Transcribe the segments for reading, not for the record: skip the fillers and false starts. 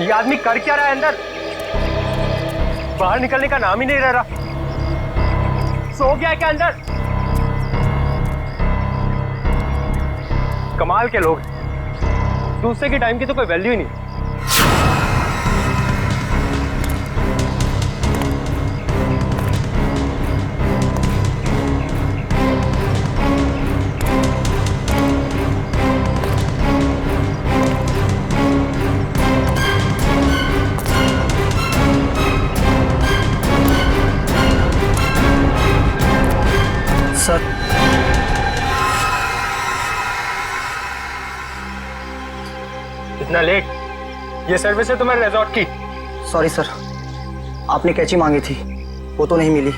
ये आदमी कर क्या रहा है अंदर? बाहर निकलने का नाम ही नहीं ले रहा। सो गया है क्या अंदर? कमाल के लोग, दूसरे के टाइम की तो कोई वैल्यू ही नहीं। सर, इतना लेट? ये सर्विस है तुम्हारे रिजॉर्ट की? सॉरी सर, आपने कैंची मांगी थी, वो तो नहीं मिली।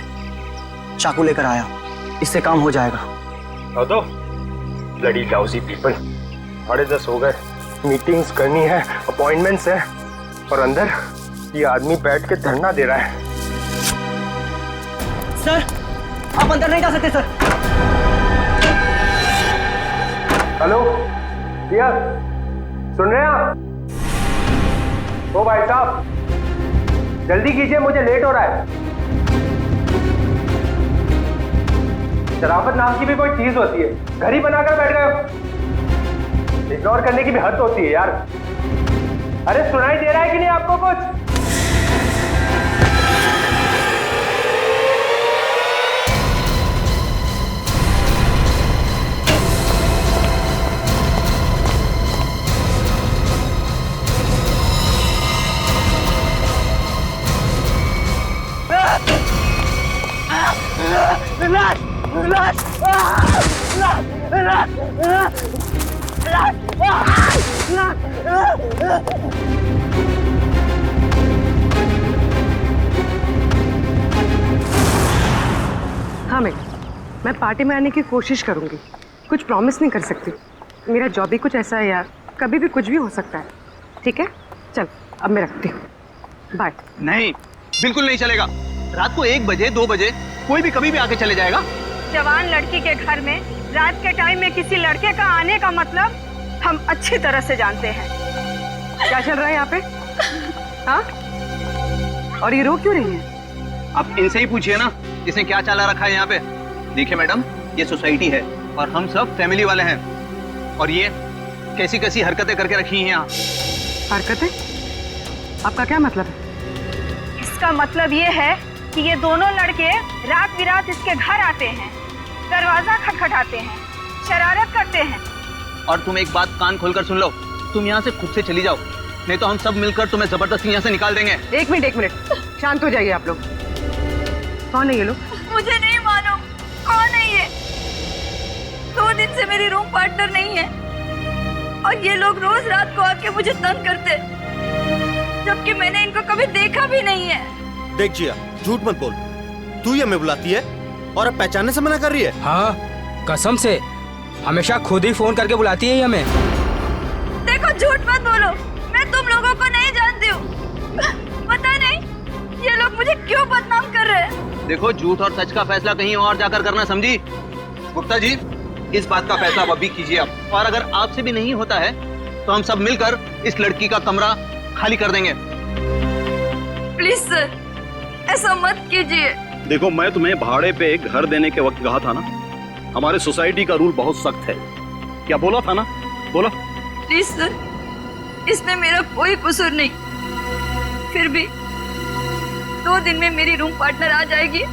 चाकू लेकर आया, इससे काम हो जाएगा। तो ब्लडी लाउजी पीपल, 10:30 हो गए, मीटिंग्स करनी है, अपॉइंटमेंट्स है, और अंदर ये आदमी बैठ के धरना दे रहा है। सर, आप अंदर नहीं जा सकते सर। हेलो भैया, सुन रहे हैं आप? ओ भाई साहब, जल्दी कीजिए, मुझे लेट हो रहा है। शराफत नाम की भी कोई चीज होती है, घर ही बनाकर बैठ गए हो। इग्नोर करने की भी हद होती है यार। अरे सुनाई दे रहा है कि नहीं आपको कुछ? हाँ मैं पार्टी में आने की कोशिश करूंगी, कुछ प्रॉमिस नहीं कर सकती। मेरा जॉब ही कुछ ऐसा है यार, कभी भी कुछ भी हो सकता है। ठीक है, चल अब मैं रखती हूँ, बाय। नहीं, बिल्कुल नहीं चलेगा। रात को 1 बजे 2 बजे कोई भी कभी भी आके चले जाएगा। जवान लड़की के घर में रात के टाइम में किसी लड़के का आने का मतलब हम अच्छी तरह से जानते हैं। क्या चल रहा है यहाँ पे? हाँ, और ये रो क्यों रही है? आप इनसे ही पूछिए ना, इसने क्या चाला रखा है यहाँ पे। देखिए मैडम, ये सोसाइटी है और हम सब फैमिली वाले हैं, और ये कैसी कैसी हरकतें करके रखी हैं यहाँ। हरकतें? आपका क्या मतलब है? इसका मतलब ये है कि ये दोनों लड़के रात बिरात इसके घर आते हैं, दरवाजा खटखटाते हैं, शरारत करते हैं। और तुम एक बात कान खोलकर सुन लो, तुम यहाँ से खुद से चली जाओ, नहीं तो हम सब मिलकर तुम्हें जबरदस्ती यहाँ से निकाल देंगे। एक मिनट, शांत हो जाइए आप लोग। कौन है ये लोग? मुझे नहीं मालूम कौन है ये। 2 दिन से मेरी रूम पार्टनर नहीं है, और ये लोग रोज रात को आके मुझे तंग करते, जबकि मैंने इनको कभी देखा भी नहीं है। देख जिया, झूठ मत बोल। तू ही हमें बुलाती है और अब पहचानने से मना कर रही है। हाँ, कसम से हमेशा खुद ही फोन करके बुलाती है हमें। देखो, झूठ मत बोलो, मैं तुम लोगों को नहीं जानती हूँ। पता नहीं ये लोग मुझे क्यों बदनाम कर रहे हैं। देखो, झूठ और सच का फैसला कहीं और जाकर करना, समझी? गुप्ता जी, इस बात का फैसला अभी कीजिए आप, और अगर आपसे भी नहीं होता है तो हम सब मिलकर इस लड़की का कमरा खाली कर देंगे। प्लीज सर, ऐसा मत कीजिए। देखो, मैं तुम्हें भाड़े पे घर देने के वक्त कहा था ना, हमारे सोसाइटी का रूल बहुत सख्त है। क्या बोला था ना? बोला। प्लीज सर, इसमें मेरा कोई कसूर नहीं। फिर भी 2 दिन में मेरी रूम पार्टनर आ जाएगी,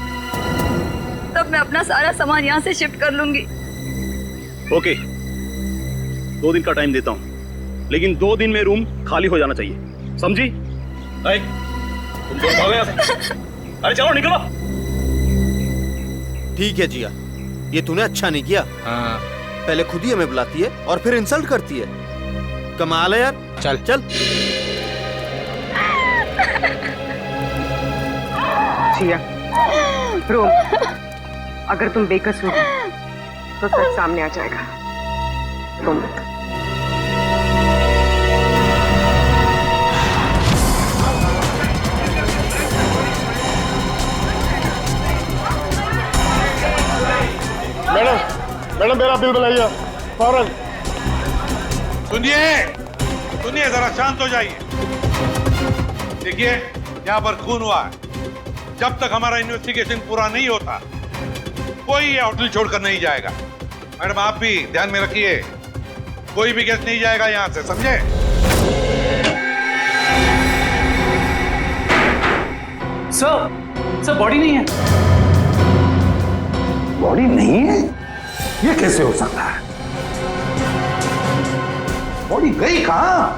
तब मैं अपना सारा सामान यहाँ से शिफ्ट कर लूंगी। ओके, 2 दिन का टाइम देता हूँ, लेकिन 2 दिन में रूम खाली हो जाना चाहिए, समझी? तुम दोनों भागो यहाँ से। अरे चलो निकलो। ठीक है जिया, ये तूने अच्छा नहीं किया। हाँ। पहले खुद ही हमें बुलाती है और फिर इंसल्ट करती है। कमाल है यार। चल चल। जिया, रोम, अगर तुम बेकसूर हो तो सच सामने आ जाएगा। रोम, मैडम मेरा बिल बनाइए फौरन। सुनिए, जरा शांत हो जाइए। देखिए, यहाँ पर खून हुआ है। जब तक हमारा इन्वेस्टिगेशन पूरा नहीं होता, कोई ये होटल छोड़कर नहीं जाएगा। मैडम, आप भी ध्यान में रखिए, कोई भी गेस्ट नहीं जाएगा यहाँ से, समझे? सर बॉडी नहीं है। बॉडी नहीं है? ये कैसे हो सकता है? बॉडी गई कहां?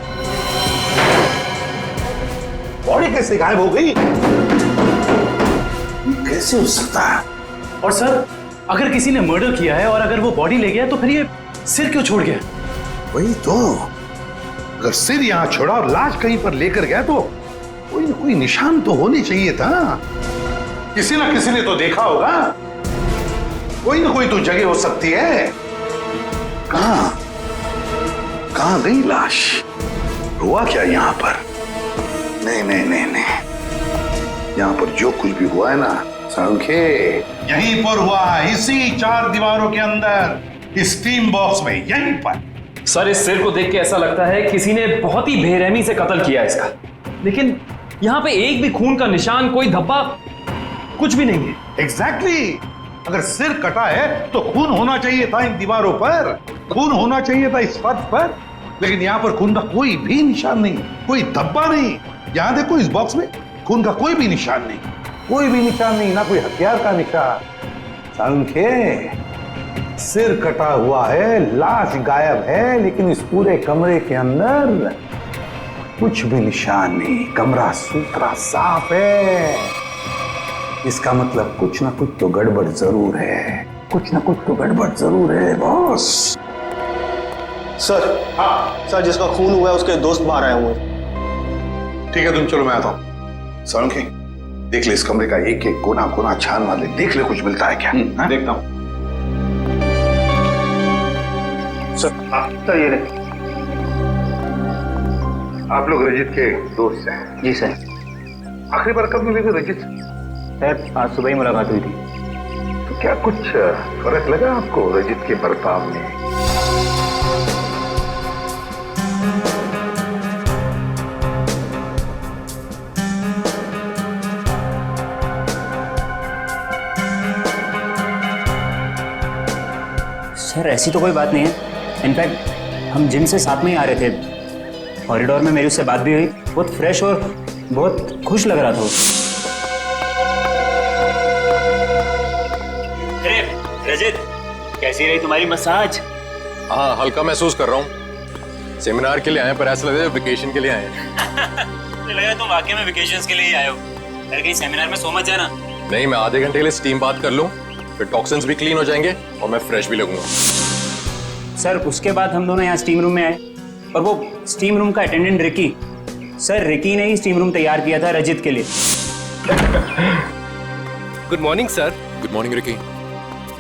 बॉडी कैसे गायब हो गई? कैसे हो सकता है? और सर, अगर किसी ने मर्डर किया है और अगर वो बॉडी ले गया तो फिर ये सिर क्यों छोड़ गया? वही तो, अगर सिर यहां छोड़ा और लाश कहीं पर लेकर गया तो कोई ना कोई निशान तो होने चाहिए था। किसी ना किसी ने तो देखा होगा। कोई ना कोई तो जगह हो सकती है। कहां गई लाश? हुआ क्या यहां पर? नहीं नहीं नहीं नहीं, यहां पर जो कुछ भी हुआ है ना सांखे, यहीं पर हुआ है, इसी 4 दीवारों के अंदर, इस स्टीम बॉक्स में, यहीं पर। सर, इस सिर को देख के ऐसा लगता है किसी ने बहुत ही बेरहमी से कत्ल किया इसका, लेकिन यहाँ पे एक भी खून का निशान, कोई धब्बा, कुछ भी नहीं है। एग्जैक्टली। अगर सिर कटा है तो खून होना चाहिए था इन दीवारों पर, खून होना चाहिए था इस फर्श पर, लेकिन यहाँ पर खून का कोई भी निशान नहीं, कोई धब्बा नहीं। यहाँ देखो, इस बॉक्स में खून का कोई भी निशान नहीं, कोई भी निशान नहीं, ना कोई हथियार का निशान। सांखे, सिर कटा हुआ है, लाश गायब है, लेकिन इस पूरे कमरे के अंदर कुछ भी निशान नहीं, कमरा सुथरा साफ है। इसका मतलब कुछ ना कुछ तो गड़बड़ जरूर है, कुछ ना कुछ तो गड़बड़ जरूर है बॉस। सर, हाँ सर, जिसका खून हुआ है उसके दोस्त बाहर आए हुए। ठीक है, तुम चलो, मैं आता हूं। सांखे, देख ले इस कमरे का एक एक कोना कोना छान मार ले, देख ले कुछ मिलता है क्या। देखता हूं। सर, ये रहे। आप लोग रजित के दोस्त हैं? जी सर। आखिरी बार कब मिले थे रजित? सर, आज सुबह ही मुलाकात हुई थी। तो क्या कुछ फर्क लगा आपको रजित के बर्ताव में? सर, ऐसी तो कोई बात नहीं है। इनफैक्ट हम जिम से साथ में ही आ रहे थे, कॉरिडोर में मेरी उससे बात भी हुई। बहुत फ्रेश और बहुत खुश लग रहा था वो। अरे रजित, कैसी रही तुम्हारी मसाज? हाँ, हल्का महसूस कर रहा हूँ। सेमिनार के लिए आए पर ऐसा लग रहा है वेकेशन के लिए आए हैं। मुझे लगा तुम वाकई में वेकेशंस के लिए ही आए हो। अरे कहीं सेमिनार में सो मत जाना। नहीं, मैं आधे घंटे के लिए स्टीम बात कर लूँ, फिर टॉक्सिन्स भी क्लीन हो जाएंगे और मैं फ्रेश भी लगूंगा। सर, उसके बाद हम दोनों यहाँ स्टीम रूम में आए और वो स्टीम रूम का अटेंडेंट रिकी, सर रिकी ने ही स्टीम रूम तैयार किया था रजित के लिए। Good morning sir. Good morning Ricky.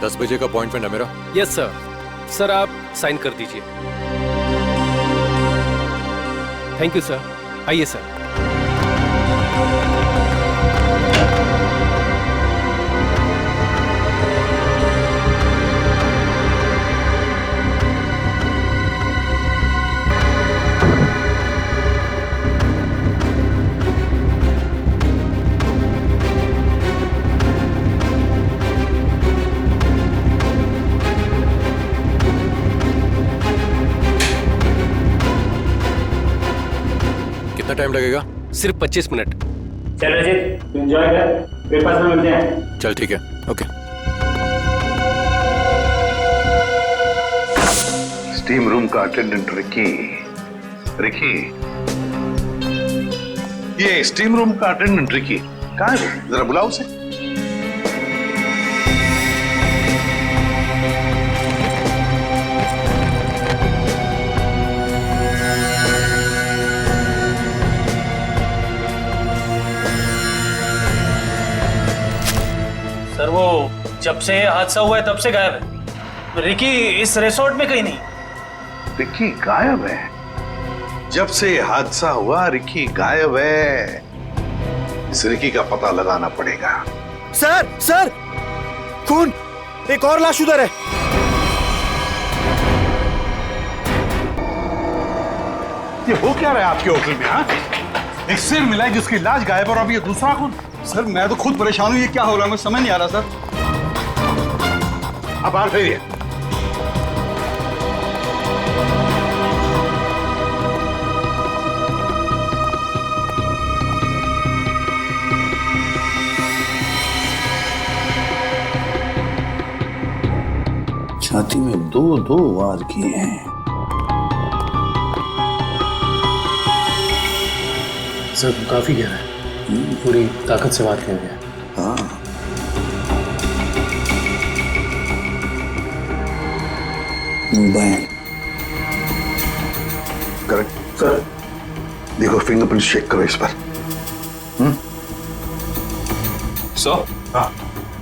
10 बजे का अपॉइंटमेंट है मेरा। Yes sir. सर, आप साइन कर दीजिए। Thank you sir. आइए सर। कितना टाइम लगेगा? सिर्फ 25 मिनट। चल रजित, एंजॉय कर, ब्रेकफास्ट में मिलते हैं। चल ठीक है, ओके। स्टीम रूम का अटेंडेंट रिकी। रिकी, ये स्टीम रूम का अटेंडेंट रिकी कहाँ है? जरा बुलाओ उसे। सर, वो जब से हादसा हुआ है तब से गायब है। रिकी इस रिसोर्ट में कहीं नहीं। रिकी गायब है? जब से हादसा हुआ रिकी गायब है। इस रिकी का पता लगाना पड़ेगा। सर, खून, एक और लाश उधर है। ये हो क्या रहा है आपके होटल में? हाँ, एक सिर मिला है जिसकी लाश गायब और अब ये दूसरा खून। सर मैं तो खुद परेशान हूँ, ये क्या हो रहा है मुझे समझ नहीं आ रहा सर। अब बाहर फेरिए। छाती में दो दो वार किए हैं। सर काफी गहरा है, पूरी ताकत से वार किया गया। हाँ करेक्ट सर। देखो फिंगरप्रिंट चेक करो इस पर। सर हाँ,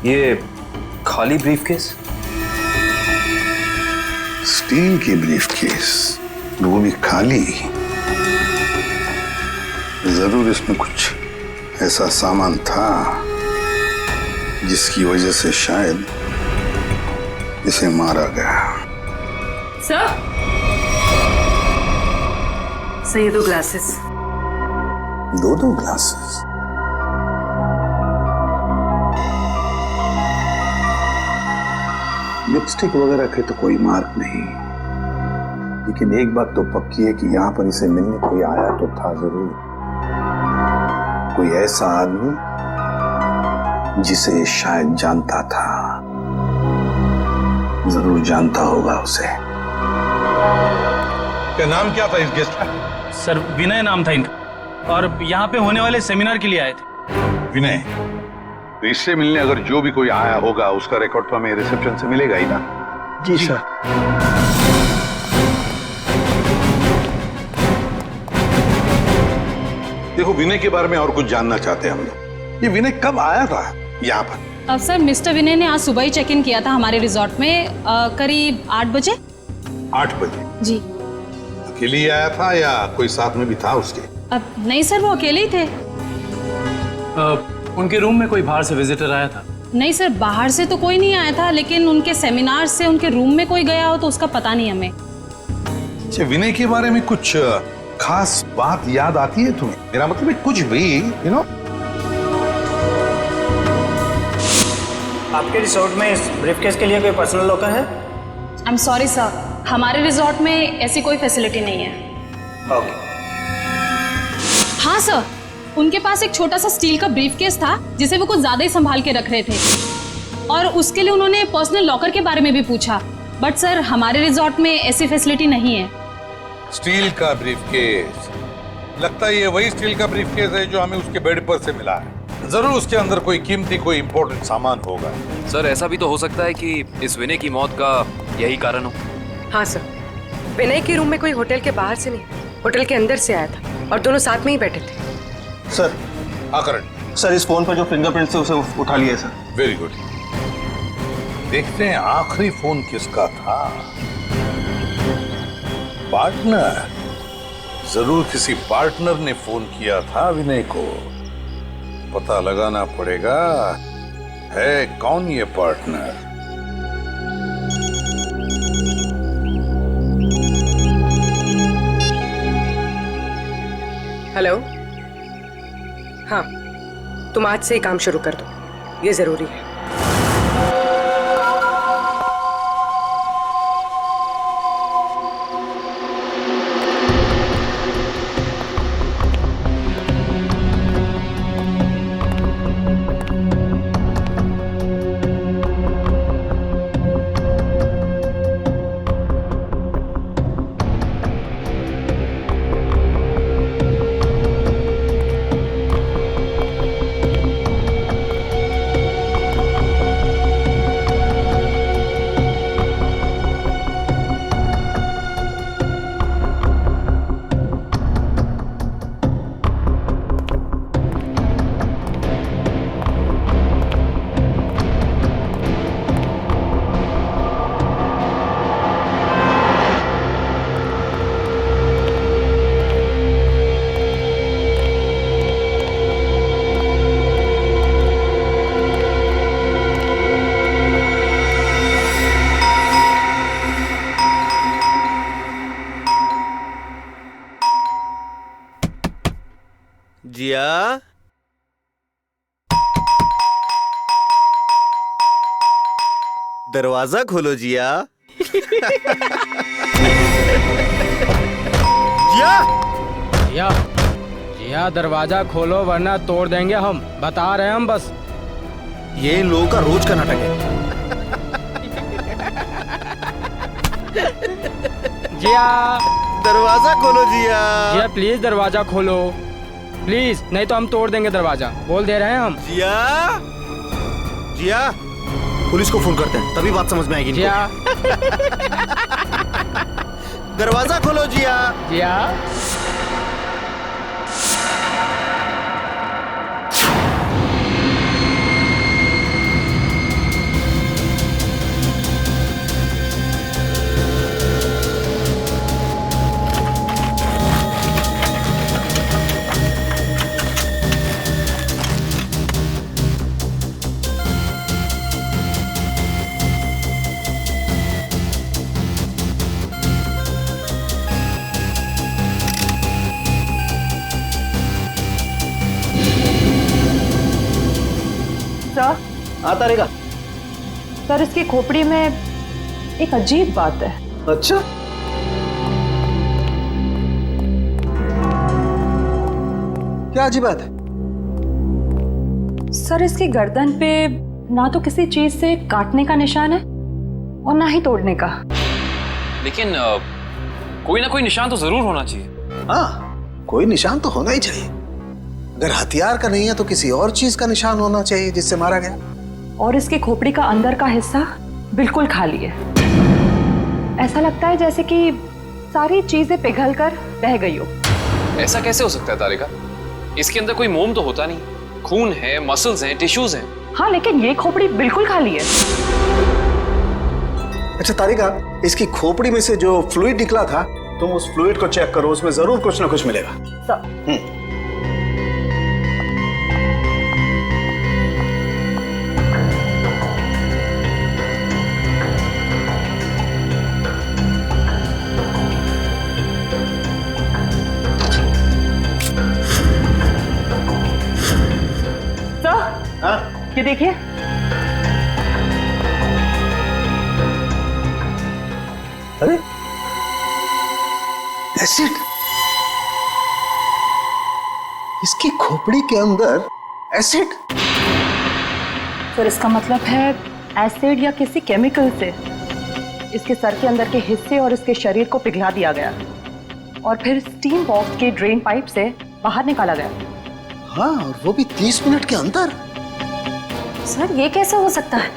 ये खाली ब्रीफकेस, स्टील की ब्रीफकेस, वो भी खाली। जरूर इसमें कुछ ऐसा सामान था जिसकी वजह से शायद इसे मारा गया। सर ये 2 ग्लासेस। दो ग्लासेस? लिपस्टिक वगैरह के तो कोई मार्क नहीं, लेकिन एक बात तो पक्की है कि यहाँ पर इसे मिलने कोई आया तो था जरूर। कोई ऐसा आदमी जिसे शायद जानता था, जरूर जानता होगा उसे। क्या नाम क्या था इस गेस्ट का? सर विनय नाम था इनका, और यहाँ पे होने वाले सेमिनार के लिए आए थे। विनय, तो इससे मिलने अगर जो भी कोई आया होगा उसका रिकॉर्ड तो हमें रिसेप्शन से मिलेगा ही ना? जी सर। देखो विनय के बारे में और कुछ जानना चाहते हैं हम लोग। ये विनय कब आया था यहाँ पर? सर मिस्टर विनय ने आज सुबह ही चेक इन किया था हमारे रिजॉर्ट में, करीब 8 बजे। 8 बजे? जी। अकेले ही आया था या कोई साथ में भी था उसके? अब नहीं सर, वो अकेले ही थे। उनके रूम में कोई बाहर से विजिटर आया था? नहीं सर, बाहर से तो कोई नहीं आया था, लेकिन उनके सेमिनार से उनके रूम में कोई गया हो तो उसका पता नहीं हमें। अच्छा, विनय के बारे में कुछ खास बात याद आती है तुम्हें? मेरा मतलब है कुछ भी, यू नो। आपके रिसोर्ट में इस ब्रीफकेस के लिए कोई पर्सनल लॉकर है? आई एम सॉरी सर, हमारे रिजॉर्ट में ऐसी कोई फैसिलिटी नहीं है। ओके। हाँ सर, उनके पास एक छोटा सा स्टील का ब्रीफकेस था जिसे वो कुछ ज्यादा ही संभाल के रख रहे थे, और उसके लिए उन्होंने पर्सनल लॉकर के बारे में भी पूछा, बट सर हमारे रिजॉर्ट में ऐसी फैसिलिटी नहीं है। स्टील का ब्रीफकेस? लगता है ये वही स्टील का ब्रीफकेस है जो हमें उसके बेड पर से मिला है। जरूर उसके अंदर कोई कीमती, कोई इंपॉर्टेंट सामान होगा। सर ऐसा भी तो हो सकता है कि इस विनय की मौत का यही कारण हो। हाँ सर, विनय के रूम में कोई होटल के बाहर से नहीं, होटल के अंदर से आया था और दोनों साथ में ही बैठे थे। सर हाँ करण। सर इस फोन पर जो फिंगरप्रिंट थे उसे उठा लिया सर। Very good. देखते हैं आखिरी फोन किसका था। पार्टनर, जरूर किसी पार्टनर ने फोन किया था विनय को। पता लगाना पड़ेगा है कौन ये पार्टनर। हेलो, हाँ तुम आज से ही काम शुरू कर दो, ये जरूरी है। जिया, दरवाजा खोलो जिया। जिया, जिया, जिया दरवाजा खोलो वरना तोड़ देंगे हम, बता रहे हैं हम बस। ये इन लोगों का रोज का नाटक है। जिया, दरवाजा खोलो जिया। जिया प्लीज दरवाजा खोलो प्लीज, नहीं तो हम तोड़ देंगे दरवाजा, बोल दे रहे हैं हम। जिया, जिया, पुलिस को फोन करते हैं, तभी बात समझ में आएगी। जिया, दरवाजा खोलो जिया। जिया, सर, आता रहेगा। सर इसकी खोपड़ी में एक अजीब बात है। अच्छा, क्या अजीब बात है? सर इसकी गर्दन पे ना तो किसी चीज से काटने का निशान है और ना ही तोड़ने का। लेकिन कोई ना कोई निशान तो जरूर होना चाहिए। हाँ, कोई निशान तो होना ही चाहिए। अगर हथियार का नहीं है तो किसी और चीज का निशान होना चाहिए जिससे मारा गया। और इसकी खोपड़ी का अंदर का हिस्सा बिल्कुल खाली है। ऐसा लगता है जैसे कि सारी चीजें पिघल कर बह गई हो। ऐसा कैसे हो सकता है तारिका? इसके अंदर कोई मोम तो होता नहीं, खून है, मसल्स हैं, टिश्यूज हैं। हाँ, लेकिन ये खोपड़ी बिल्कुल खाली है। अच्छा तारिका, इसकी खोपड़ी में से जो फ्लूइड निकला था, तुम उस फ्लूइड को चेक करो, उसमें जरूर कुछ ना कुछ मिलेगा। सर, ये देखिए। अरे एसिड, इसकी खोपड़ी के अंदर एसिड। सर इसका मतलब है एसिड या किसी केमिकल से इसके सर के अंदर के हिस्से और इसके शरीर को पिघला दिया गया और फिर स्टीम बॉक्स के ड्रेन पाइप से बाहर निकाला गया। हाँ, और वो भी 30 मिनट के अंदर। सर ये कैसे हो सकता है?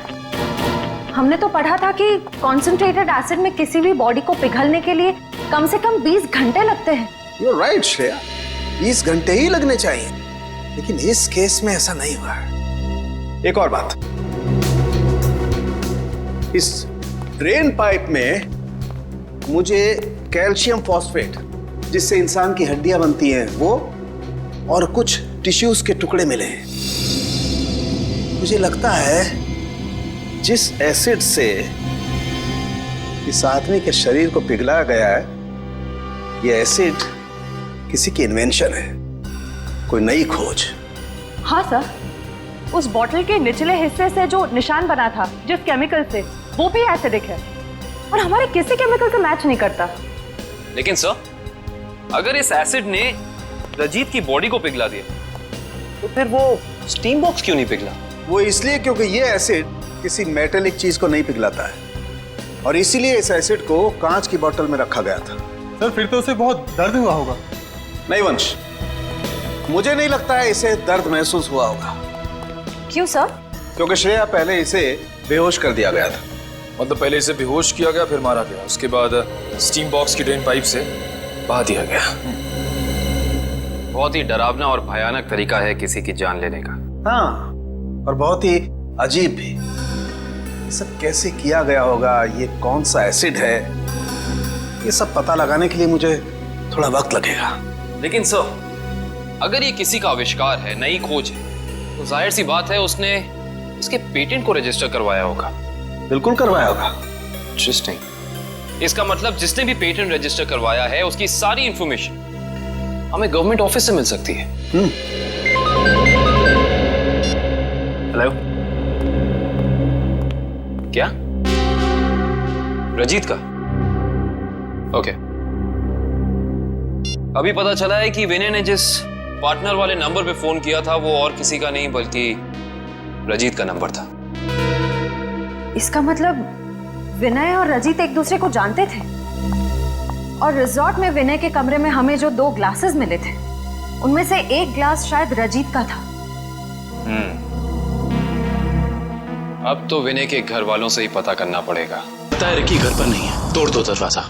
हमने तो पढ़ा था कि कॉन्सेंट्रेटेड एसिड में किसी भी बॉडी को पिघलने के लिए कम से कम 20 घंटे लगते हैं। You're right, श्रेया, 20 घंटे ही लगने चाहिए, लेकिन इस केस में ऐसा नहीं हुआ। एक और बात, इस ड्रेन पाइप में मुझे कैल्शियम फॉस्फेट, जिससे इंसान की हड्डियां बनती हैं, वो और कुछ टिश्यूज के टुकड़े मिले हैं। मुझे लगता है जिस एसिड से इस आदमी के शरीर को पिघलाया गया है, यह एसिड किसी की इन्वेंशन है, कोई नई खोज। हाँ सर, उस बॉटल के निचले हिस्से से जो निशान बना था जिस केमिकल से, वो भी एसिडिक है और हमारे किसी केमिकल से मैच नहीं करता। लेकिन सर, अगर इस एसिड ने रजीत की बॉडी को पिघला दिया तो फिर वो स्टीम बॉक्स क्यों नहीं पिघला? वो इसलिए क्योंकि ये एसिड किसी मेटेलिक चीज को नहीं पिघलाता है और इसीलिए इस एसिड को कांच की बोतल में रखा गया था। सर फिर तो उसे बहुत दर्द हुआ होगा। नहीं वंश, मुझे नहीं लगता है इसे दर्द महसूस हुआ होगा। क्यों सर? क्योंकि श्रेया पहले इसे बेहोश कर दिया गया था। मतलब पहले इसे बेहोश किया गया, फिर मारा गया, उसके बाद स्टीम बॉक्स की ड्रेन पाइप से बहा दिया गया। बहुत ही डरावना और भयानक तरीका है किसी की जान लेने का। हाँ, और बहुत ही अजीब भी। सब कैसे किया गया होगा, ये कौन सा एसिड है, ये सब पता लगाने के लिए मुझे थोड़ा वक्त लगेगा। लेकिन सर, अगर ये किसी का आविष्कार है, नई खोज है, तो जाहिर सी बात है उसने उसके पेटेंट को रजिस्टर करवाया होगा। बिल्कुल करवाया होगा। इंटरेस्टिंग। इसका मतलब जिसने भी पेटेंट रजिस्टर करवाया है उसकी सारी इंफॉर्मेशन हमें गवर्नमेंट ऑफिस से मिल सकती है। हेलो, क्या रजीत का? ओके, अभी पता चला है कि विनय ने जिस पार्टनर वाले नंबर पे फोन किया था वो और किसी का नहीं बल्कि रजीत का नंबर था। इसका मतलब विनय और रजीत एक दूसरे को जानते थे और रिजॉर्ट में विनय के कमरे में हमें जो 2 ग्लासेस मिले थे उनमें से एक ग्लास शायद रजीत का था। अब तो विनय के घर वालों से ही पता करना पड़ेगा। पता है रिकी घर पर नहीं है, तोड़ दो दरवाजा।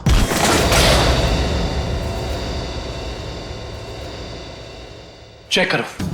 चेक करो।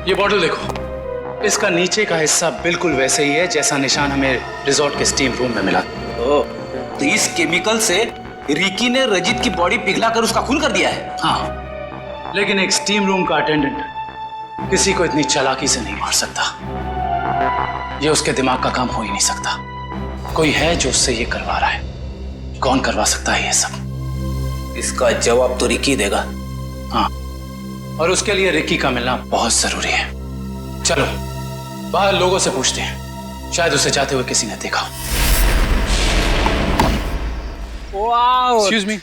ये बॉटल देखो, इसका नीचे का हिस्सा बिल्कुल वैसे ही है जैसा निशान हमें रिजॉर्ट के स्टीम रूम में मिला। तो इस केमिकल से रिकी ने रजीत की बॉडी पिघलाकर उसका खून कर दिया है। हाँ, लेकिन एक स्टीम रूम का अटेंडेंट किसी को इतनी चालाकी से नहीं मार सकता। ये उसके दिमाग का काम हो ही नहीं सकता। कोई है जो उससे ये करवा रहा है। कौन करवा सकता है ये सब? इसका जवाब तो रिकी देगा। हाँ, और उसके लिए रिकी का मिलना बहुत जरूरी है। चलो बाहर लोगों से पूछते हैं, शायद उसे जाते हुए किसी ने देखा। एक्सक्यूज मी,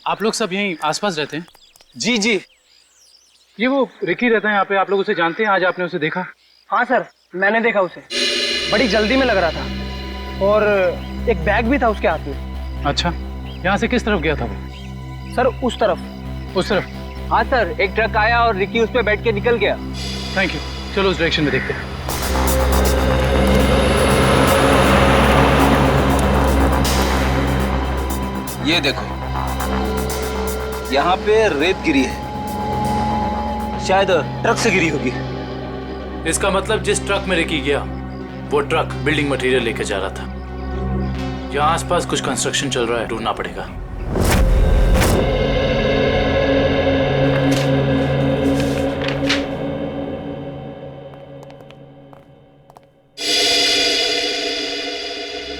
आप लोग सब यहीं आसपास रहते हैं? जी जी। ये वो रिकी रहता है यहाँ पे, आप लोग उसे जानते हैं? आज आपने उसे देखा? हाँ सर, मैंने देखा उसे। बड़ी जल्दी में लग रहा था और एक बैग भी था उसके हाथ में। अच्छा, यहाँ से किस तरफ गया था वो? सर उस तरफ। उस तरफ? हाँ सर, एक ट्रक आया और रिकी उस पे बैठ के निकल गया। थैंक यू, चलो उस डायरेक्शन में देखते हैं। ये देखो, यहाँ पे रेत गिरी है, शायद ट्रक से गिरी होगी। इसका मतलब जिस ट्रक में रिकी गया वो ट्रक बिल्डिंग मटेरियल लेके जा रहा था। यहाँ आसपास कुछ कंस्ट्रक्शन चल रहा है, ढूंढना पड़ेगा।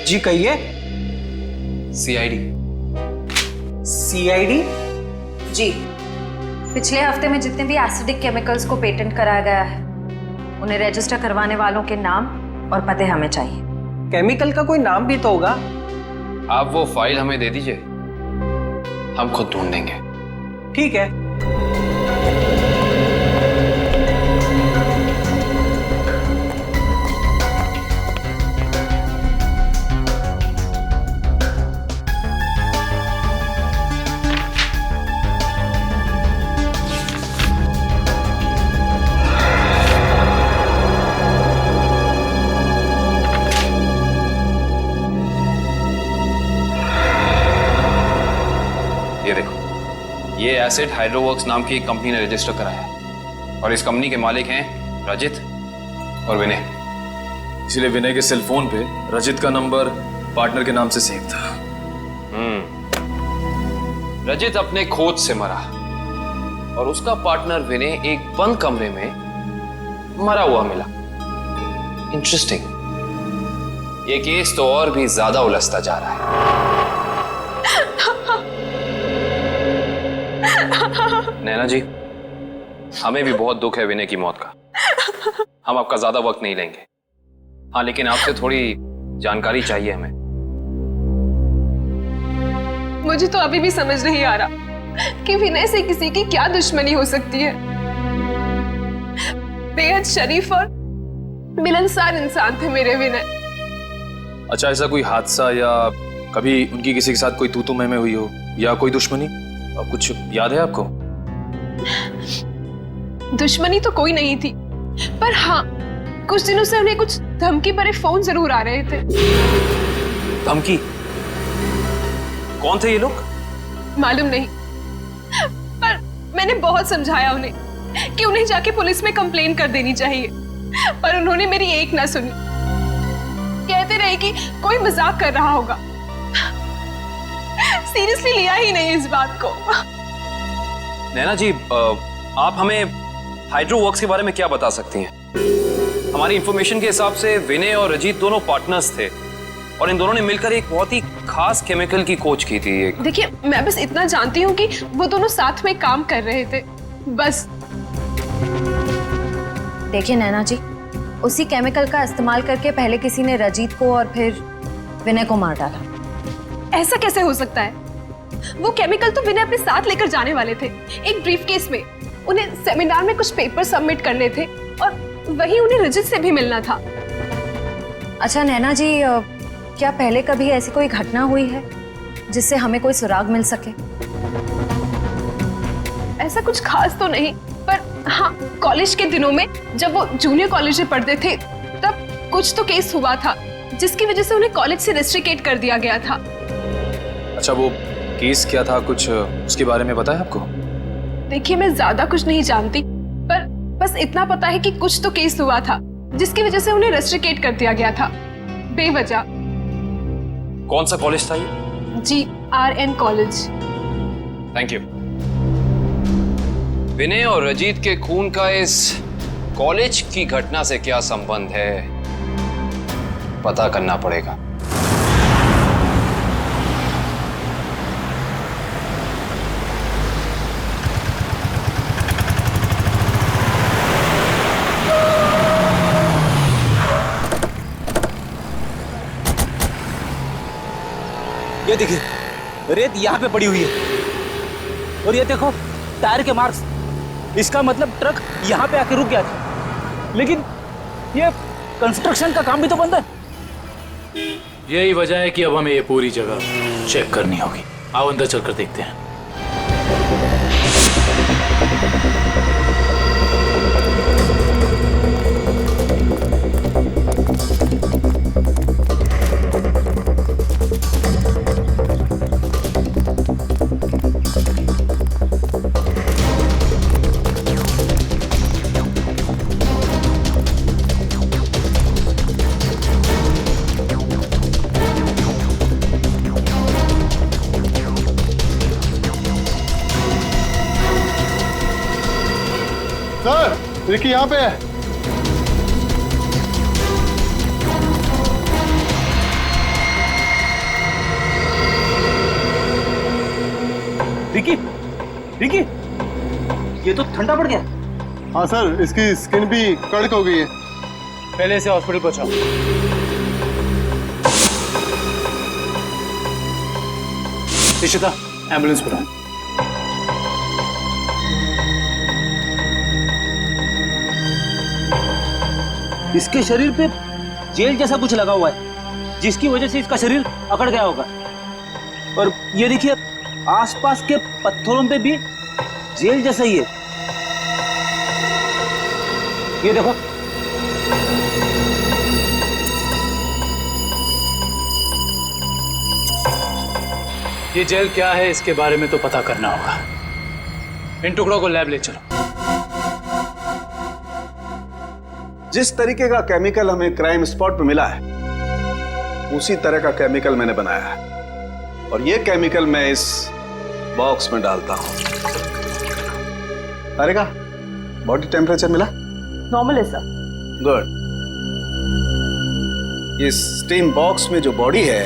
जी कहिए। सीआईडी। सीआईडी? जी, पिछले हफ्ते में जितने भी एसिडिक केमिकल्स को पेटेंट कराया गया है उन्हें रजिस्टर करवाने वालों के नाम और पते हमें चाहिए। केमिकल का कोई नाम भी तो होगा। आप वो फाइल हमें दे दीजिए, हम खुद ढूंढ देंगे। ठीक है। ये देखो, ये एसिड हाइड्रोवर्क्स नाम की एक कंपनी ने रजिस्टर कराया है और इस कंपनी के मालिक हैं रजित और विनय। इसलिए विनय के सेल फोन पे रजित का नंबर पार्टनर के नाम से सेव था। रजित अपने खोज से मरा और उसका पार्टनर विनय एक बंद कमरे में मरा हुआ मिला। इंटरेस्टिंग। ये केस तो और भी ज्यादा उलझता जा रहा है। नैना जी, हमें भी बहुत दुख है विनय की मौत का। हम आपका ज्यादा वक्त नहीं लेंगे। हाँ, लेकिन आपसे थोड़ी जानकारी चाहिए हमें। मुझे तो अभी भी समझ नहीं आ रहा कि विनय से किसी की क्या दुश्मनी हो सकती है। बेहद शरीफ और मिलनसार इंसान थे मेरे विनय। अच्छा, ऐसा कोई हादसा या कभी उनकी किसी के साथ कोई तू तू मैं हुई हो या कोई दुश्मनी, कुछ याद है आपको? दुश्मनी तो कोई नहीं थी, पर हाँ कुछ दिनों से उन्हें कुछ धमकी भरे फोन जरूर आ रहे थे। धमकी? कौन थे ये लोग? मालूम नहीं, पर मैंने बहुत समझाया उन्हें कि उन्हें जाके पुलिस में कंप्लेन कर देनी चाहिए, पर उन्होंने मेरी एक ना सुनी। कहते रहे कि कोई मजाक कर रहा होगा, सीरियसली लिया ही नहीं इस बात को। नैना जी, आप हमें हाइड्रो वर्क्स के बारे में क्या बता सकती हैं? हमारी इंफॉर्मेशन के हिसाब से विनय और रजीत दोनों पार्टनर्स थे और इन दोनों ने मिलकर एक बहुत ही खास केमिकल की खोज की थी। देखिए, मैं बस इतना जानती हूँ कि वो दोनों साथ में काम कर रहे थे, बस। देखिए नैना जी, उसी केमिकल का इस्तेमाल करके पहले किसी ने रजीत को और फिर विनय को मार डाला। ऐसा कैसे हो सकता है? वो केमिकल तो विनय अपने साथ लेकर जाने वाले थे एक ब्रीफकेस में। उन्हें सेमिनार में कुछ पेपर सबमिट करने थे और वहीं उन्हें रजित से भी मिलना था। अच्छा नैना जी, क्या पहले कभी ऐसी कोई घटना हुई है जिससे हमें कोई सुराग मिल सके? ऐसा कुछ खास तो नहीं, पर हाँ कॉलेज के दिनों में जब वो जूनियर कॉलेज में पढ़ते थे तब कुछ तो केस हुआ था जिसकी वजह से उन्हें कॉलेज से रेस्ट्रिकेट कर दिया गया था। अच्छा, वो केस क्या था, कुछ उसके बारे में पता है आपको? देखिए, मैं ज्यादा कुछ नहीं जानती, पर बस इतना पता है कि कुछ तो केस हुआ था जिसकी वजह से उन्हें रेस्ट्रिकेट कर दिया गया था बेवजह। कौन सा कॉलेज था ये? GRN college. Thank you. Vinay और रजीत के खून का इस कॉलेज की घटना से क्या संबंध है, पता करना पड़ेगा। ये देखिए, रेत यहाँ पे पड़ी हुई है और ये देखो टायर के मार्क्स। इसका मतलब ट्रक यहाँ पे आके रुक गया था, लेकिन ये कंस्ट्रक्शन का काम भी तो बंद है। यही वजह है कि अब हमें ये पूरी जगह चेक करनी होगी। आओ अंदर चलकर देखते हैं। सर, रिकी यहाँ पे है। रिकी, रिकी, ये तो ठंडा पड़ गया। हाँ सर, इसकी स्किन भी कड़क हो गई है। पहले से हॉस्पिटल पहुंचाओ। इशिता, एम्बुलेंस बुलाओ। इसके शरीर पे जेल जैसा कुछ लगा हुआ है, जिसकी वजह से इसका शरीर अकड़ गया होगा। और ये देखिए, आसपास के पत्थरों पे भी जेल जैसा ही है। ये देखो, ये जेल क्या है इसके बारे में तो पता करना होगा। इन टुकड़ों को लैब ले चलो। जिस तरीके का केमिकल हमें क्राइम स्पॉट पे मिला है उसी तरह का केमिकल मैंने बनाया है और ये केमिकल मैं इस बॉक्स में डालता हूं। अरे का बॉडी टेम्परेचर मिला? नॉर्मल है सर। गुड। इस स्टीम बॉक्स में जो बॉडी है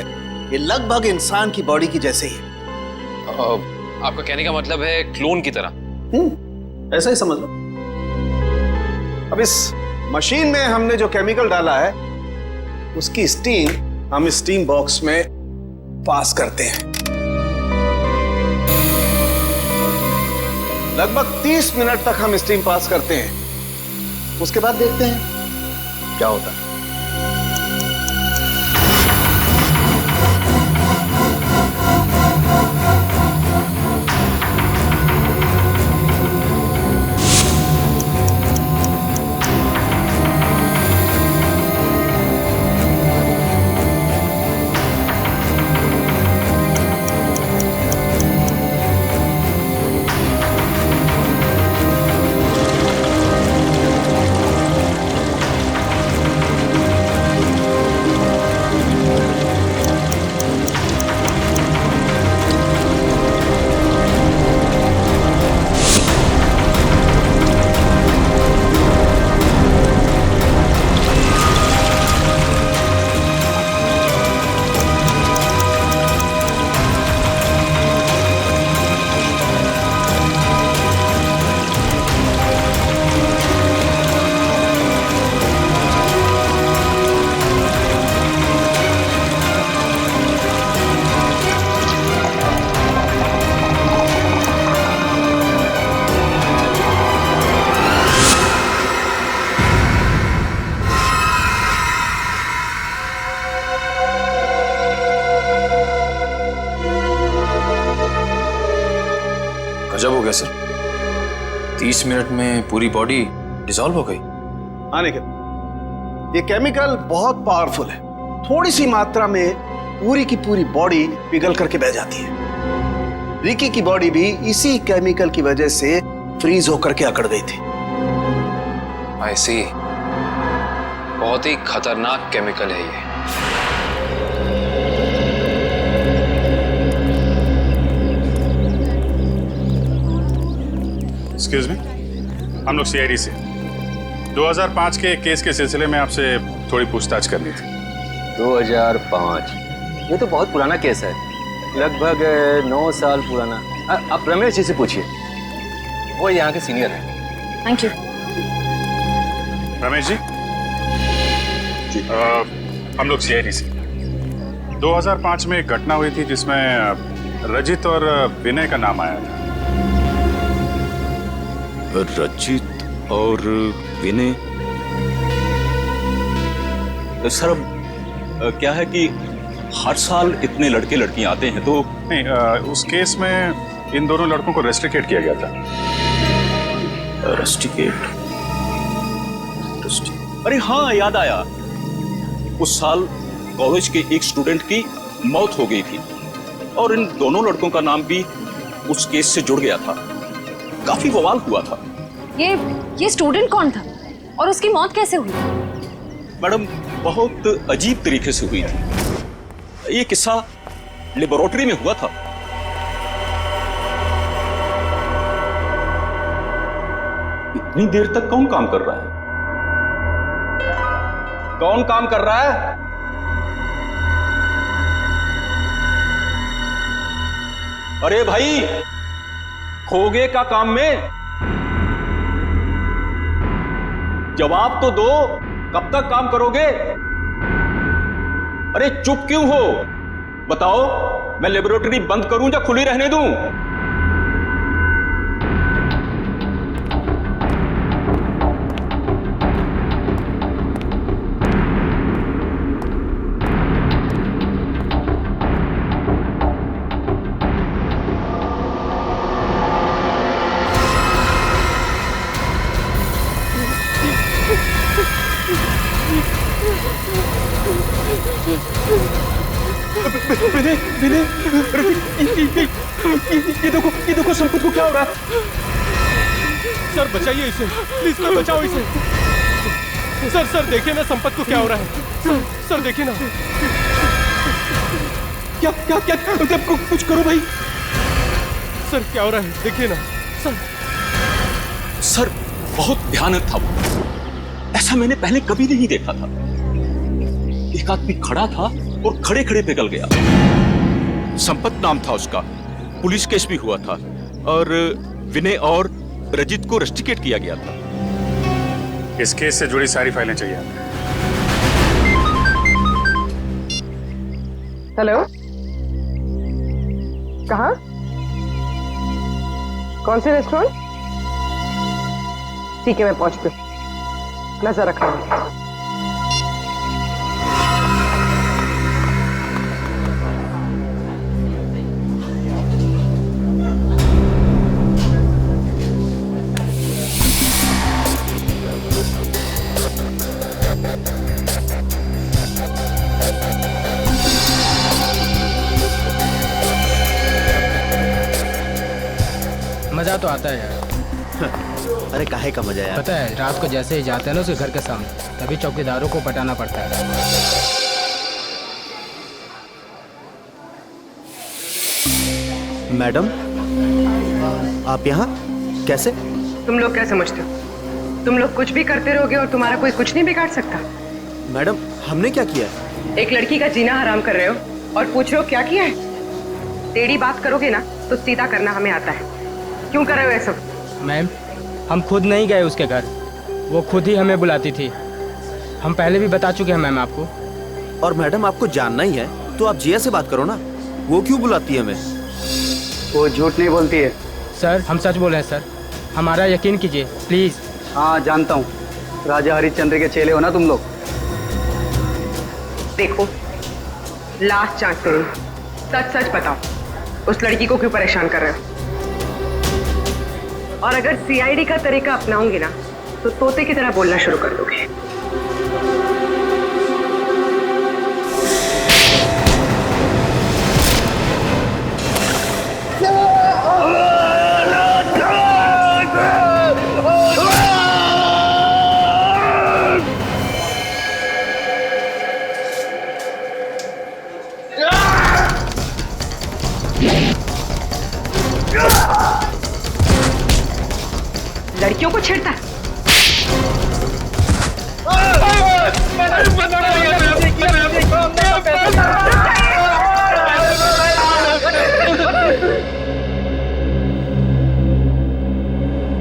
ये लगभग इंसान की बॉडी की जैसे ही है। आपका कहने का मतलब है क्लोन की तरह? ऐसा ही समझ लो। अब इस मशीन में हमने जो केमिकल डाला है उसकी स्टीम हम इस स्टीम बॉक्स में पास करते हैं। लगभग 30 मिनट तक हम स्टीम पास करते हैं, उसके बाद देखते हैं क्या होता है। गजब हो गया सर, 30 मिनट में पूरी बॉडी डिसॉल्व हो गई। हाँ निखिल, ये केमिकल बहुत पावरफुल है। थोड़ी सी मात्रा में पूरी की पूरी बॉडी पिघल करके बह जाती है। रिकी की बॉडी भी इसी केमिकल की वजह से फ्रीज होकर के अकड़ गई थी। आई सी, बहुत ही खतरनाक केमिकल है ये। एक्सक्यूज मी, हम लोग सीआईडी से 2005 के केस के सिलसिले में आपसे थोड़ी पूछताछ करनी थी। 2005? ये तो बहुत पुराना केस है, लगभग 9 साल पुराना। आप रमेश जी से पूछिए, वो यहाँ के सीनियर हैं। Thank you. रमेश जी, हम लोग सीआईडी से 2005 में एक घटना हुई थी जिसमें रजित और विनय का नाम आया था। रजित और विनय? सर क्या है कि हर साल इतने लड़के लड़कियां आते हैं तो नहीं, उस केस में इन दोनों लड़कों को रेस्ट्रिकेट किया गया था। रेस्ट्रिकेट? अरे हाँ, याद आया, उस साल कॉलेज के एक स्टूडेंट की मौत हो गई थी और इन दोनों लड़कों का नाम भी उस केस से जुड़ गया था। काफी बवाल हुआ था। ये स्टूडेंट कौन था और उसकी मौत कैसे हुई? मैडम, बहुत अजीब तरीके से हुई थी। ये किस्सा लेबोरेटरी में हुआ था। इतनी देर तक कौन काम कर रहा है? कौन काम कर रहा है? अरे भाई, खोगे का काम में जवाब तो दो, कब तक काम करोगे? अरे चुप क्यों हो? बताओ, मैं लेबोरेटरी बंद करूं या खुली रहने दूं? ये देखो संपत को क्या हो रहा है? सर बचाइए इसे, प्लीज सर बचाओ इसे। सर देखिए ना संपत को क्या हो रहा है। सर देखिए ना। क्या कुछ करो भाई। सर क्या हो रहा है, देखिए ना। सर बहुत भयानक था वो, ऐसा मैंने पहले कभी नहीं देखा था। एक आदमी खड़ा था और खड़े खड़े पिघल गया। संपत नाम था उसका, पुलिस केस भी हुआ था और विनय और रजित को रेस्ट्रिकेट किया गया था। इस केस से जुड़ी सारी फाइलें चाहिए। हेलो, कहाँ? कौन से रेस्टोरेंट? ठीक है, मैं पहुंचती हूँ, नजर रख रहा हूँ। मजा तो आता है यार। अरे काहे का मजा यार? पता है, रात को जैसे ही जाते हैं ना उसके घर के सामने, तभी चौकीदारों को पटाना पड़ता है। मैडम, आप यहाँ कैसे? तुम लोग क्या समझते हो? तुम लोग कुछ भी करते रहोगे और तुम्हारा कोई कुछ नहीं बिगाड़ सकता। मैडम, हमने क्या किया? एक लड़की का जीना हराम कर रहे हो और पूछ रहे हो क्या किया है? टेढ़ी बात करोगे ना तो सीधा करना हमें आता है। क्यों कर रहे हो ऐसा? मैम, हम खुद नहीं गए उसके घर, वो खुद ही हमें बुलाती थी। हम पहले भी बता चुके हैं मैम आपको। और मैडम, आपको जानना ही है तो आप जिया से बात करो ना, वो क्यों बुलाती है हमें? वो झूठ नहीं बोलती है। सर हम सच बोल रहे हैं सर, हमारा यकीन कीजिए प्लीज। हाँ जानता हूँ, राजा हरिश्चंद्र के चेले हो ना तुम लोग। देखो, लास्ट चांस करो, सच सच बताओ, उस लड़की को क्यों परेशान कर रहे हो? और अगर सीआईडी का तरीका अपनाऊंगी ना तो तोते की तरह बोलना शुरू कर दोगे। लड़कियों को छेड़ता है।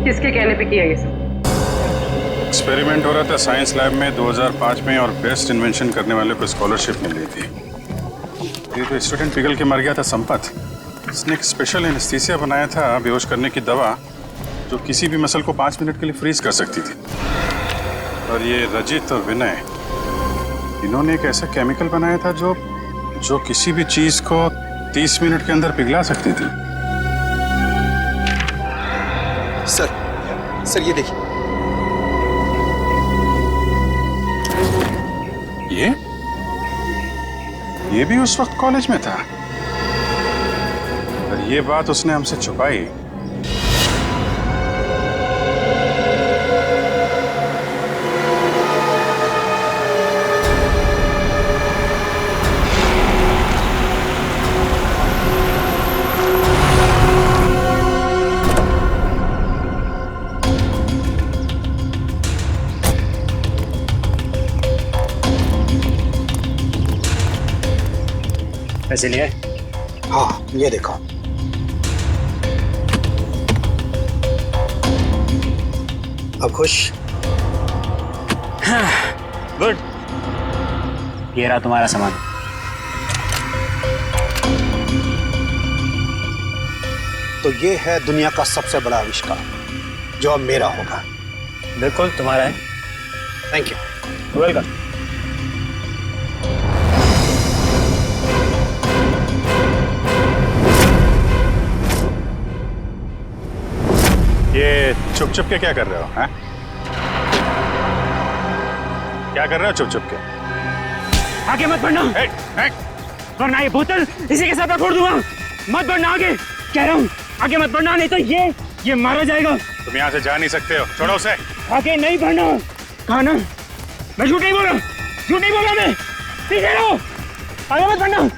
किसके कहने पे किया ये सब? एक्सपेरिमेंट हो रहा था साइंस लैब में 2005 में और बेस्ट इन्वेंशन करने वाले को स्कॉलरशिप मिल रही थी। ये तो स्टूडेंट पिघल के मर गया था संपत। इसने एक स्पेशल एनेस्थीसिया बनाया था बेहोश करने की दवा जो किसी भी मसल को 5 मिनट के लिए फ्रीज कर सकती थी। और ये रजित और विनय, इन्होंने एक ऐसा केमिकल बनाया था जो किसी भी चीज को 30 मिनट के अंदर पिघला सकती थी। सर ये देखिए। ये भी उस वक्त कॉलेज में था और ये बात उसने हमसे छुपाई। पैसे लिए? हाँ, ये देखो। अब खुश? गुड। ये रहा तुम्हारा सामान। तो ये है दुनिया का सबसे बड़ा आविष्कार जो अब मेरा होगा। बिल्कुल तुम्हारा है। Thank you. वेलकम। ये छुप छुप के क्या कर रहे हो? हैं? क्या कर रहे हो छुप छुप के? आगे मत बढ़ना, वरना ये बोतल इसी के साथ मैं फोड़ दूंगा। मत बढ़ना आगे, कह रहा हूँ आगे मत बढ़ना, नहीं तो ये मारा जाएगा। तुम यहाँ से जा नहीं सकते हो, छोड़ो उसे। आगे नहीं बढ़ना। कहा ना, मैं झूठ नहीं बोला मैं। पीछे रहो, आगे मत बढ़ना।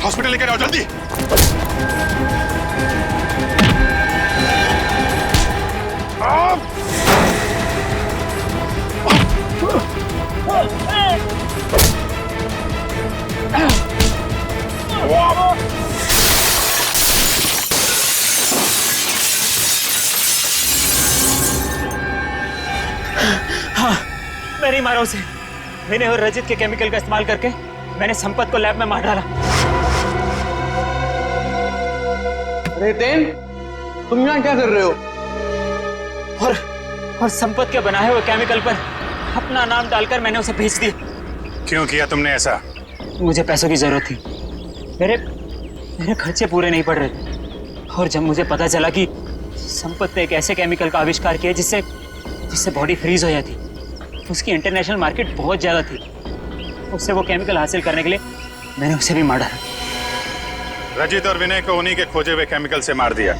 हॉस्पिटल लेकर आओ जल्दी। हाँ, मैंने मारा उसे। मैंने और रजित के केमिकल का इस्तेमाल करके मैंने संपत को लैब में मार डाला। रेतेन, तुम यहाँ क्या कर रहे हो? और संपत के बनाए हुए केमिकल पर अपना नाम डालकर मैंने उसे भेज दिया। क्यों किया तुमने ऐसा? मुझे पैसों की जरूरत थी। मेरे खर्चे पूरे नहीं पड़ रहे थे। और जब मुझे पता चला कि संपत ने एक ऐसे केमिकल का आविष्कार किया जिससे बॉडी फ्रीज हो जाती, उसकी इंटरनेशनल मार्केट बहुत ज्यादा थी। उससे वो केमिकल हासिल करने के लिए मैंने उसे भी मार डाला। रजित और विनय को उन्हीं के खोजे हुए केमिकल से मार दिया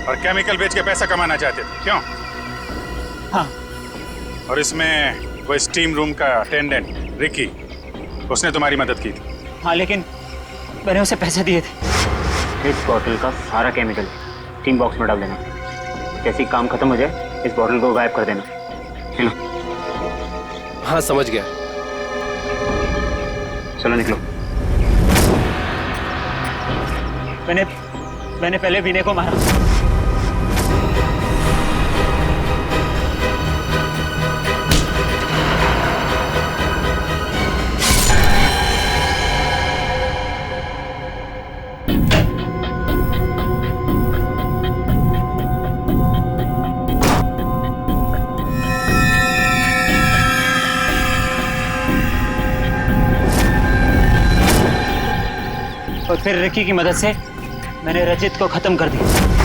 और केमिकल बेच के पैसा कमाना चाहते थे, क्यों? हाँ। और इसमें वो स्टीम रूम का अटेंडेंट रिकी, उसने तुम्हारी मदद की थी। हाँ, लेकिन मैंने उसे पैसे दिए थे। इस बॉटल का सारा केमिकल स्टीम बॉक्स में डाल देना। जैसे ही काम खत्म हो जाए इस बॉटल को गायब कर देना। चलो। हाँ, समझ गया। चलो निकलो। मैंने पहले विनय को मारा। फिर रिकी की मदद से मैंने रजित को खत्म कर दिया।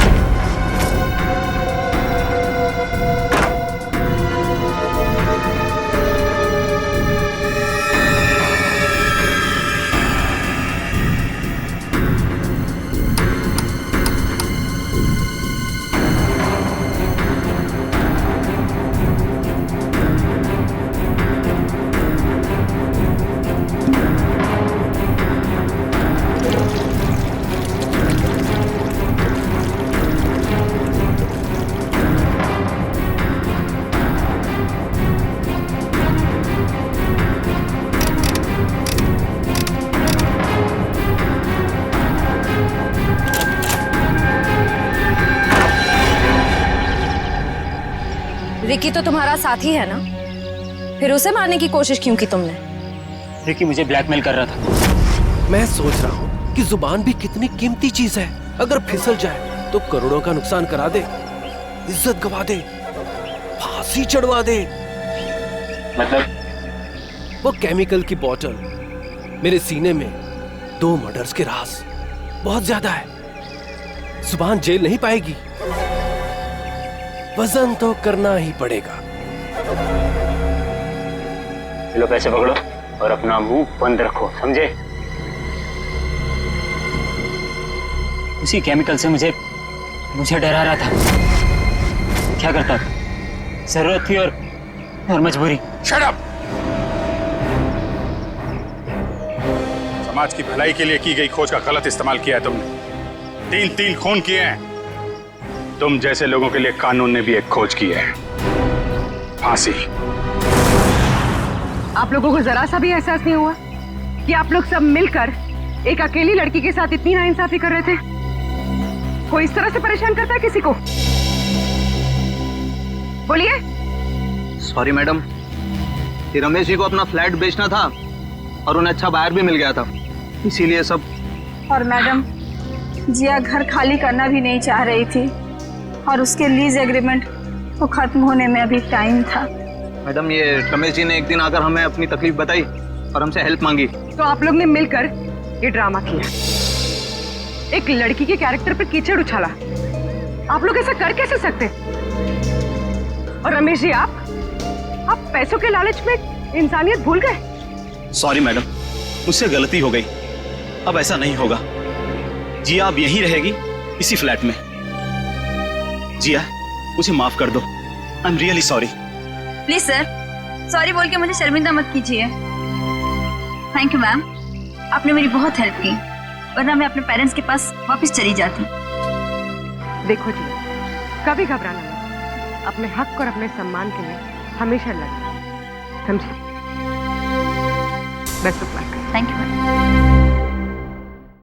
रिकी तो तुम्हारा साथी है ना, फिर उसे मारने की कोशिश क्यों की तुमने? रिकी मुझे ब्लैकमेल कर रहा था। मैं सोच रहा हूँ कि जुबान भी कितनी कीमती चीज है, अगर फिसल जाए तो करोड़ों का नुकसान करा दे, इज्जत गवा दे, फांसी चढ़वा दे। मतलब? वो केमिकल की बोतल मेरे सीने में 2 मर्डर्स के राज बहुत ज्यादा है, जुबान जेल नहीं पाएगी, वजन तो करना ही पड़ेगा। चलो पैसे पकड़ो और अपना मुंह बंद रखो, समझे? उसी केमिकल से मुझे डरा रहा था। क्या करता? जरूरत थी और मजबूरी। Shut up! समाज की भलाई के लिए की गई खोज का गलत इस्तेमाल किया है तुमने। 3 खून किए हैं। तुम जैसे लोगों के लिए कानून ने भी एक खोज की है, फांसी। आप लोगों को जरा सा भी एहसास नहीं हुआ कि आप लोग सब मिलकर एक अकेली लड़की के साथ इतनी नाइंसाफी कर रहे थे? कोई इस तरह से परेशान करता है किसी को? बोलिए। सॉरी मैडम, ये रमेश जी को अपना फ्लैट बेचना था और उन्हें अच्छा बायर भी मिल गया था, इसीलिए सब। और मैडम, जिया घर खाली करना भी नहीं चाह रही थी और उसके लीज एग्रीमेंट को खत्म होने में अभी टाइम था। मैडम, ये रमेश जी ने एक दिन आकर हमें अपनी तकलीफ बताई और हमसे हेल्प मांगी। तो आप लोग ने मिलकर ये ड्रामा किया, एक लड़की के कैरेक्टर पर कीचड़ उछाला। आप लोग ऐसा कर कैसे सकते? और रमेश जी, आप पैसों के लालच में इंसानियत भूल गए। सॉरी मैडम, मुझसे गलती हो गई, अब ऐसा नहीं होगा। जिया अब यहीं रहेगी, इसी फ्लैट में। जिया, मुझे माफ कर दो। I am really sorry. Please sir, sorry बोल के मुझे शर्मिंदा मत कीजिए। थैंक यू मैम, आपने मेरी बहुत हेल्प की, वरना मैं अपने पेरेंट्स के पास वापस चली जाती। देखो जी, कभी घबराना नहीं, अपने हक और अपने सम्मान के लिए हमेशा लड़ना, समझे? Best of luck. Thank you ma'am.